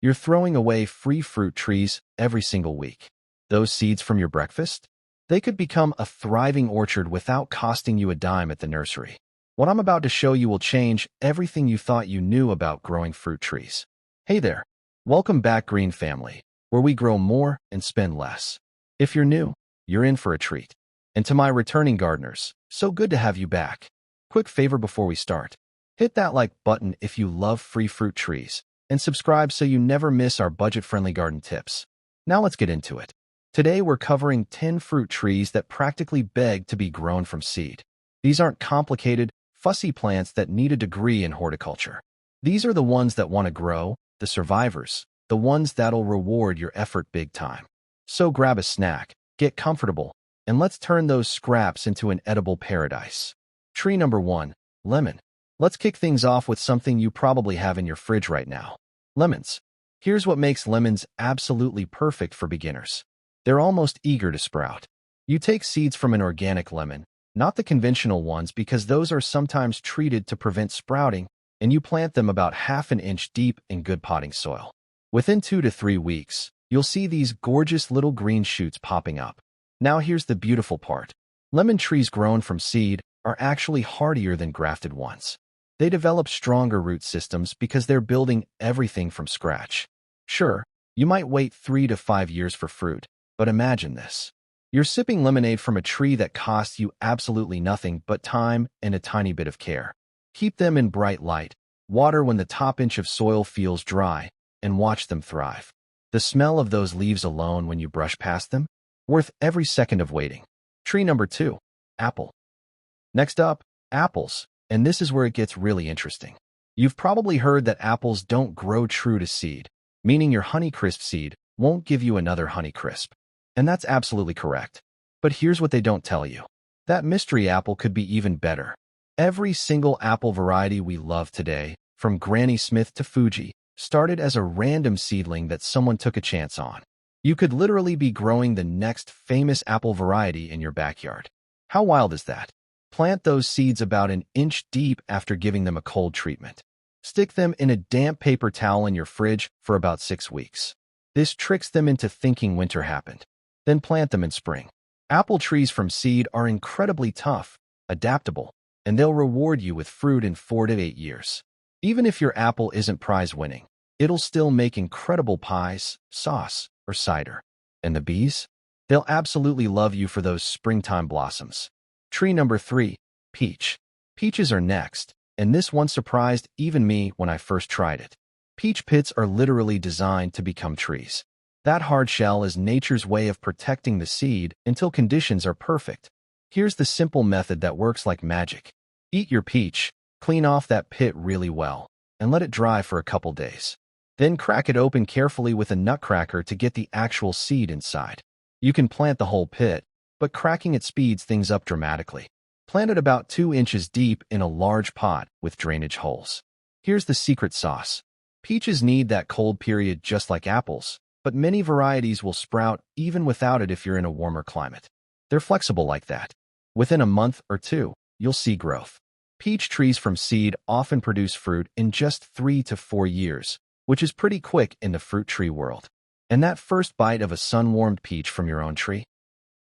You're throwing away free fruit trees every single week. Those seeds from your breakfast? They could become a thriving orchard without costing you a dime at the nursery. What I'm about to show you will change everything you thought you knew about growing fruit trees. Hey there. Welcome back, Green Family, where we grow more and spend less. If you're new, you're in for a treat. And to my returning gardeners, so good to have you back. Quick favor before we start. Hit that like button if you love free fruit trees, and subscribe so you never miss our budget-friendly garden tips. Now let's get into it. Today we're covering 10 fruit trees that practically beg to be grown from seed. These aren't complicated, fussy plants that need a degree in horticulture. These are the ones that want to grow, the survivors, the ones that'll reward your effort big time. So grab a snack, get comfortable, and let's turn those scraps into an edible paradise. Tree number 1, lemon. Let's kick things off with something you probably have in your fridge right now. Lemons. Here's what makes lemons absolutely perfect for beginners. They're almost eager to sprout. You take seeds from an organic lemon, not the conventional ones because those are sometimes treated to prevent sprouting, and you plant them about half an inch deep in good potting soil. Within 2 to 3 weeks, you'll see these gorgeous little green shoots popping up. Now here's the beautiful part. Lemon trees grown from seed are actually hardier than grafted ones. They develop stronger root systems because they're building everything from scratch. Sure, you might wait 3 to 5 years for fruit, but imagine this. You're sipping lemonade from a tree that costs you absolutely nothing but time and a tiny bit of care. Keep them in bright light, water when the top inch of soil feels dry, and watch them thrive. The smell of those leaves alone when you brush past them? Worth every second of waiting. Tree number 2, apple. Next up, apples, and this is where it gets really interesting. You've probably heard that apples don't grow true to seed, meaning your Honeycrisp seed won't give you another Honeycrisp. And that's absolutely correct. But here's what they don't tell you. That mystery apple could be even better. Every single apple variety we love today, from Granny Smith to Fuji, started as a random seedling that someone took a chance on. You could literally be growing the next famous apple variety in your backyard. How wild is that? Plant those seeds about an inch deep after giving them a cold treatment. Stick them in a damp paper towel in your fridge for about 6 weeks. This tricks them into thinking winter happened. Then plant them in spring. Apple trees from seed are incredibly tough, adaptable, and they'll reward you with fruit in 4 to 8 years. Even if your apple isn't prize-winning, it'll still make incredible pies, sauce, or cider. And the bees? They'll absolutely love you for those springtime blossoms. Tree number 3, peach. Peaches are next, and this one surprised even me when I first tried it. Peach pits are literally designed to become trees. That hard shell is nature's way of protecting the seed until conditions are perfect. Here's the simple method that works like magic. Eat your peach, clean off that pit really well, and let it dry for a couple days. Then crack it open carefully with a nutcracker to get the actual seed inside. You can plant the whole pit, but cracking it speeds things up dramatically. Plant it about 2 inches deep in a large pot with drainage holes. Here's the secret sauce. Peaches need that cold period just like apples, but many varieties will sprout even without it if you're in a warmer climate. They're flexible like that. Within a month or 2, you'll see growth. Peach trees from seed often produce fruit in just 3 to 4 years, which is pretty quick in the fruit tree world. And that first bite of a sun-warmed peach from your own tree?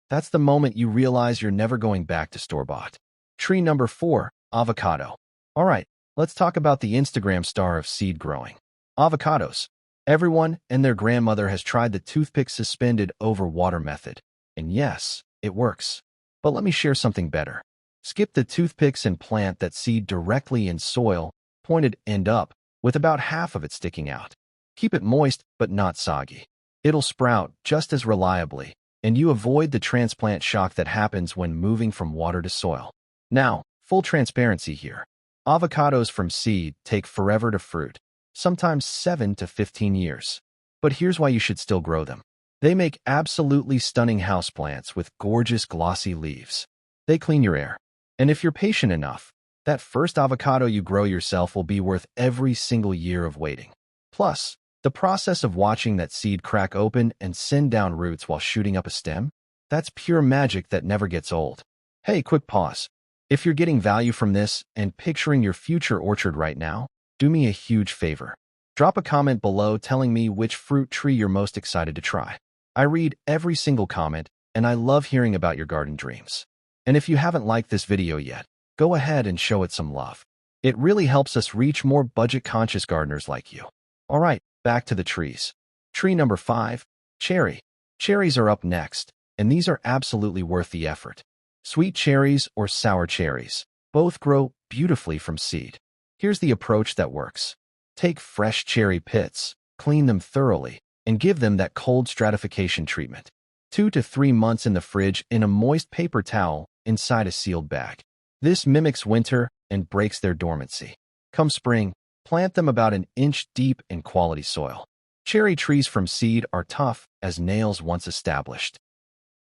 That's the moment you realize you're never going back to store-bought. Tree number 4, avocado. All right, let's talk about the Instagram star of seed growing. Avocados. Everyone and their grandmother has tried the toothpick suspended over water method. And yes, it works. But let me share something better. Skip the toothpicks and plant that seed directly in soil, pointed end up, with about half of it sticking out. Keep it moist but not soggy. It'll sprout just as reliably, and you avoid the transplant shock that happens when moving from water to soil. Now, full transparency here. Avocados from seed take forever to fruit, sometimes 7 to 15 years. But here's why you should still grow them. They make absolutely stunning houseplants with gorgeous glossy leaves. They clean your air. And if you're patient enough, that first avocado you grow yourself will be worth every single year of waiting. Plus, the process of watching that seed crack open and send down roots while shooting up a stem, that's pure magic that never gets old. Hey, quick pause. If you're getting value from this and picturing your future orchard right now, do me a huge favor. Drop a comment below telling me which fruit tree you're most excited to try. I read every single comment, and I love hearing about your garden dreams. And if you haven't liked this video yet, go ahead and show it some love. It really helps us reach more budget-conscious gardeners like you. All right, back to the trees. Tree number 5, cherry. Cherries are up next, and these are absolutely worth the effort. Sweet cherries or sour cherries both grow beautifully from seed. Here's the approach that works. Take fresh cherry pits, clean them thoroughly, and give them that cold stratification treatment. 2 to 3 months in the fridge in a moist paper towel inside a sealed bag. This mimics winter and breaks their dormancy. Come spring, plant them about an inch deep in quality soil. Cherry trees from seed are tough as nails once established.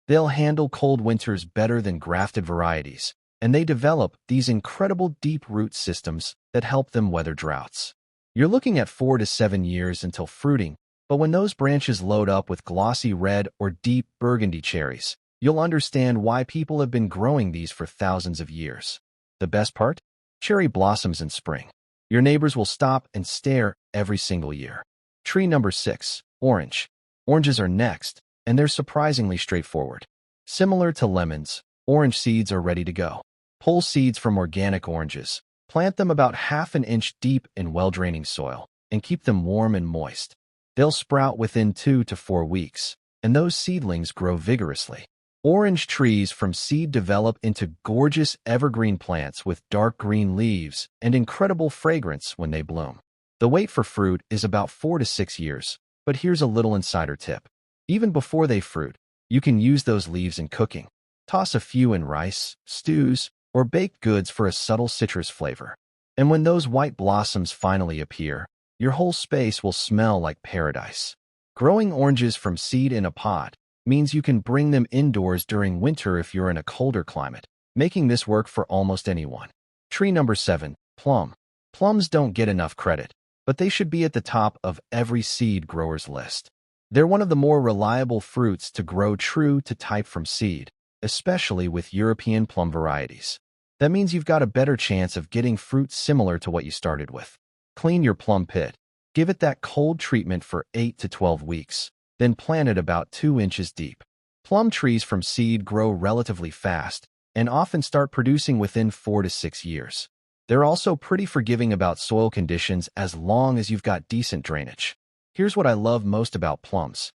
They'll handle cold winters better than grafted varieties, and they develop these incredible deep root systems that help them weather droughts. You're looking at 4 to 7 years until fruiting, but when those branches load up with glossy red or deep burgundy cherries, you'll understand why people have been growing these for thousands of years. The best part? Cherry blossoms in spring. Your neighbors will stop and stare every single year. Tree number 6, orange. Oranges are next, and they're surprisingly straightforward. Similar to lemons, orange seeds are ready to go. Pull seeds from organic oranges. Plant them about half an inch deep in well-draining soil, and keep them warm and moist. They'll sprout within 2 to 4 weeks, and those seedlings grow vigorously. Orange trees from seed develop into gorgeous evergreen plants with dark green leaves and incredible fragrance when they bloom. The wait for fruit is about 4 to 6 years, but here's a little insider tip. Even before they fruit, you can use those leaves in cooking. Toss a few in rice, stews, or baked goods for a subtle citrus flavor. And when those white blossoms finally appear, your whole space will smell like paradise. Growing oranges from seed in a pot means you can bring them indoors during winter if you're in a colder climate, making this work for almost anyone. Tree number 7, plum. Plums don't get enough credit, but they should be at the top of every seed grower's list. They're one of the more reliable fruits to grow true to type from seed, especially with European plum varieties. That means you've got a better chance of getting fruit similar to what you started with. Clean your plum pit. Give it that cold treatment for 8 to 12 weeks, then plant it about 2 inches deep. Plum trees from seed grow relatively fast and often start producing within 4 to 6 years. They're also pretty forgiving about soil conditions as long as you've got decent drainage. Here's what I love most about plums.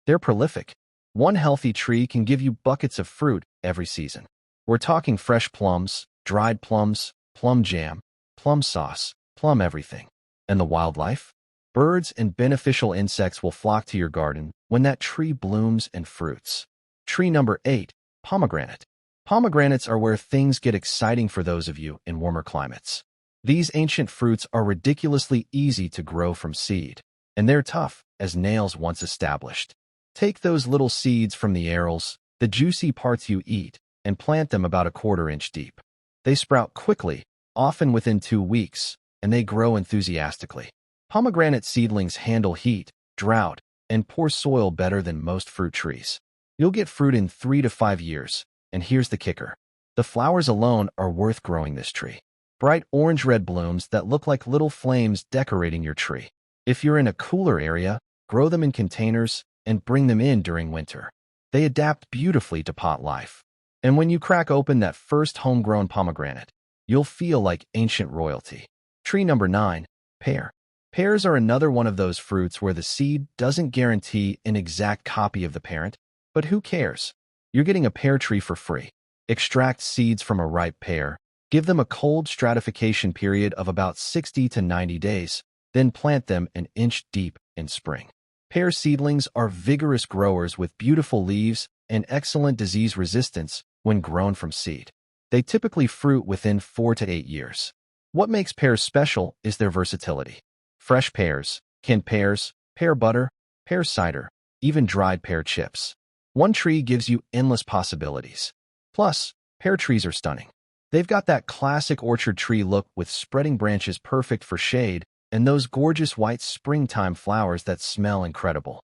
They're prolific. One healthy tree can give you buckets of fruit every season. We're talking fresh plums, dried plums, plum jam, plum sauce, plum everything. And the wildlife? Birds and beneficial insects will flock to your garden when that tree blooms and fruits. Tree number 8, pomegranate. Pomegranates are where things get exciting for those of you in warmer climates. These ancient fruits are ridiculously easy to grow from seed, and they're tough as nails once established. Take those little seeds from the arils, the juicy parts you eat, and plant them about a 1/4 inch deep. They sprout quickly, often within 2 weeks, and they grow enthusiastically. Pomegranate seedlings handle heat, drought, and poor soil better than most fruit trees. You'll get fruit in 3 to 5 years, and here's the kicker. The flowers alone are worth growing this tree. Bright orange-red blooms that look like little flames decorating your tree. If you're in a cooler area, grow them in containers and bring them in during winter. They adapt beautifully to pot life. And when you crack open that first homegrown pomegranate, you'll feel like ancient royalty. Tree number 9, pear. Pears are another one of those fruits where the seed doesn't guarantee an exact copy of the parent, but who cares? You're getting a pear tree for free. Extract seeds from a ripe pear, give them a cold stratification period of about 60 to 90 days, then plant them an inch deep in spring. Pear seedlings are vigorous growers with beautiful leaves and excellent disease resistance when grown from seed. They typically fruit within 4 to 8 years. What makes pears special is their versatility. Fresh pears, canned pears, pear butter, pear cider, even dried pear chips. One tree gives you endless possibilities. Plus, pear trees are stunning. They've got that classic orchard tree look with spreading branches perfect for shade and those gorgeous white springtime flowers that smell incredible.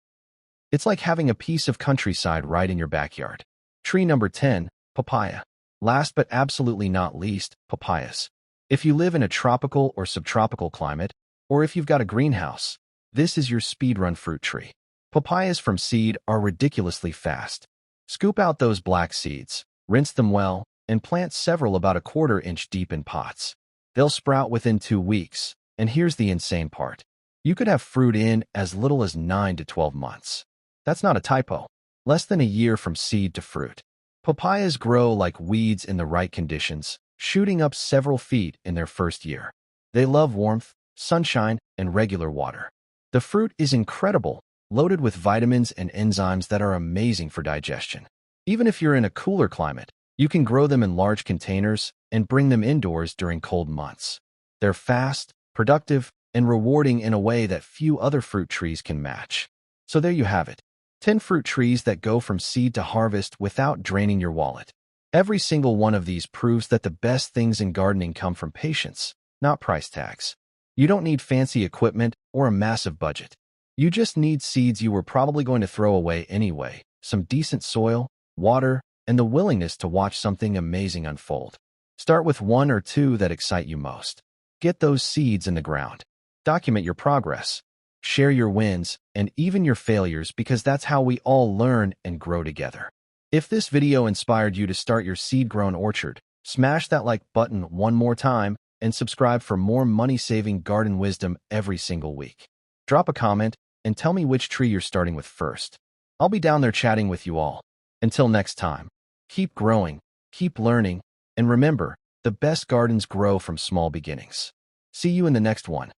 It's like having a piece of countryside right in your backyard. Tree number 10, papaya. Last but absolutely not least, papayas. If you live in a tropical or subtropical climate, Or if you've got a greenhouse, this is your speedrun fruit tree. Papayas from seed are ridiculously fast. Scoop out those black seeds, rinse them well, and plant several about a quarter-inch deep in pots. They'll sprout within 2 weeks, and here's the insane part. You could have fruit in as little as 9 to 12 months. That's not a typo. Less than a year from seed to fruit. Papayas grow like weeds in the right conditions, shooting up several feet in their first year. They love warmth, sunshine, and regular water. The fruit is incredible, loaded with vitamins and enzymes that are amazing for digestion. Even if you're in a cooler climate, you can grow them in large containers and bring them indoors during cold months. They're fast, productive, and rewarding in a way that few other fruit trees can match. So there you have it. 10 fruit trees that go from seed to harvest without draining your wallet. Every single one of these proves that the best things in gardening come from patience, not price tags. You don't need fancy equipment or a massive budget. You just need seeds you were probably going to throw away anyway, some decent soil, water, and the willingness to watch something amazing unfold. Start with 1 or 2 that excite you most. Get those seeds in the ground. Document your progress. Share your wins and even your failures, because that's how we all learn and grow together. If this video inspired you to start your seed-grown orchard, smash that like button one more time and subscribe for more money-saving garden wisdom every single week. Drop a comment and tell me which tree you're starting with first. I'll be down there chatting with you all. Until next time, keep growing, keep learning, and remember, the best gardens grow from small beginnings. See you in the next one.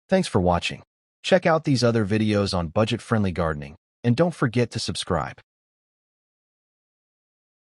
Thanks for watching. Check out these other videos on budget-friendly gardening, and don't forget to subscribe.